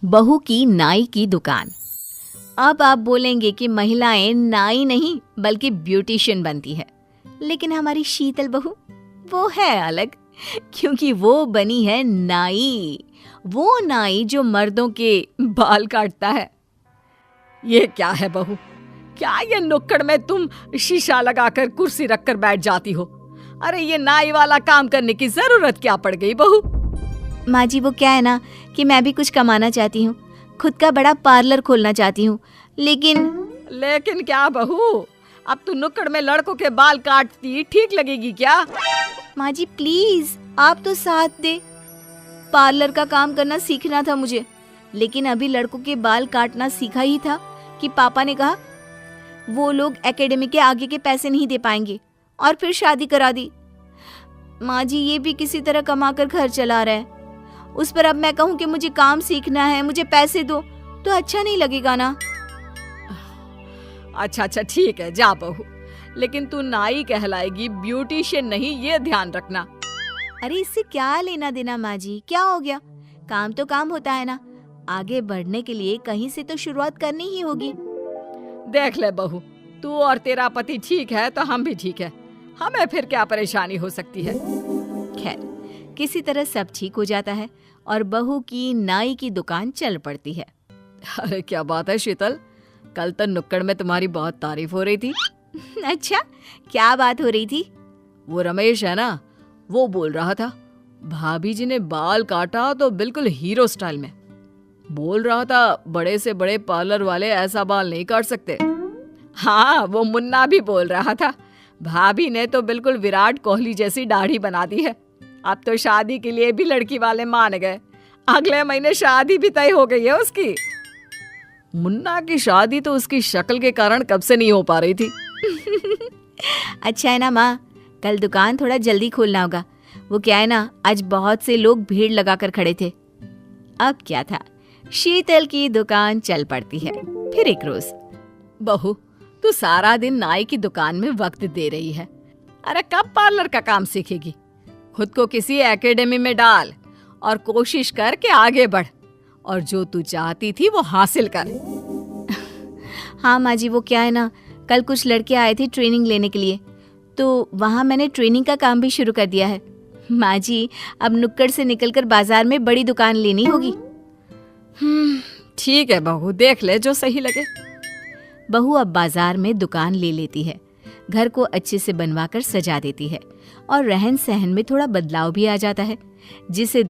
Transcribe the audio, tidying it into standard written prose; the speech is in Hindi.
बहू की नाई की दुकान। अब आप बोलेंगे कि महिलाएं नाई नहीं बल्कि ब्यूटिशियन बनती है, लेकिन हमारी शीतल बहू वो है अलग, क्योंकि वो बनी है नाई। वो नाई जो मर्दों के बाल काटता है। ये क्या है बहू? क्या ये नुक्कड़ में तुम शीशा लगाकर कुर्सी रखकर बैठ जाती हो? अरे ये नाई वाला काम करने की जरूरत क्या पड़ गई बहू? माँ जी वो क्या है ना कि मैं भी कुछ कमाना चाहती हूँ, खुद का बड़ा पार्लर खोलना चाहती हूँ, लेकिन क्या बहू? अब तू नुक्कड़ में लड़कों के बाल काटती ठीक लगेगी क्या? माँ जी प्लीज आप तो साथ दे। पार्लर का काम करना सीखना था मुझे, लेकिन अभी लड़कों के बाल काटना सीखा ही था कि पापा ने कहा वो लोग एकेडमी के आगे के पैसे नहीं दे पाएंगे, और फिर शादी करा दी। माँ जी ये भी किसी तरह कमा कर घर चला रहा है, उस पर अब मैं कहूँ कि मुझे काम सीखना है, मुझे पैसे दो, तो अच्छा नहीं लगेगा ना। अच्छा ठीक है, जा बहू, लेकिन तू नाई कहलाएगी, ब्यूटिशियन नहीं, ये ध्यान रखना। अरे इससे क्या लेना देना माँ जी, क्या हो गया? काम तो काम होता है ना, आगे बढ़ने के लिए कहीं से तो शुरुआत करनी ही होगी। देख ले बहू, तू और तेरा पति ठीक है तो हम भी ठीक है, हमें फिर क्या परेशानी हो सकती है। खैर किसी तरह सब ठीक हो जाता है और बहू की नाई की दुकान चल पड़ती है। अरे क्या बात है शीतल, कल तो नुक्कड़ में तुम्हारी बहुत तारीफ हो रही थी। अच्छा क्या बात हो रही थी? वो रमेश है ना, वो बोल रहा था भाभी जी ने बाल काटा तो बिल्कुल हीरो स्टाइल में। बोल रहा था बड़े से बड़े पार्लर वाले ऐसा बाल नहीं काट सकते। हाँ वो मुन्ना भी बोल रहा था भाभी ने तो बिल्कुल विराट कोहली जैसी दाढ़ी बना दी है। अब तो शादी के लिए भी लड़की वाले मान गए, अगले महीने शादी भी तय हो गई है उसकी। मुन्ना की शादी तो उसकी शक्ल के कारण कब से नहीं हो पा रही थी। अच्छा है ना माँ, कल दुकान थोड़ा जल्दी खोलना होगा। वो क्या है ना, आज बहुत से लोग भीड़ लगाकर खड़े थे। अब क्या था, शीतल की दुकान चल पड़ती है। फिर एक रोज, बहू तू सारा दिन नाई की दुकान में वक्त दे रही है, अरे कब पार्लर का काम सीखेगी? खुद को किसी एकेडमी में डाल और कोशिश कर के आगे बढ़, और जो तू चाहती थी वो हासिल कर। हाँ माँ जी वो क्या है ना, कल कुछ लड़के आए थे ट्रेनिंग लेने के लिए, तो वहाँ मैंने ट्रेनिंग का काम भी शुरू कर दिया है। माँ जी अब नुक्कड़ से निकलकर बाजार में बड़ी दुकान लेनी होगी। ठीक है बहू, देख ले जो सही लगे। बहू अब बाजार में दुकान ले लेती है, घर को अच्छे से बनवाकर सजा देती है और रहन सहन में थोड़ा बदलाव भी आ जाता है, जिसे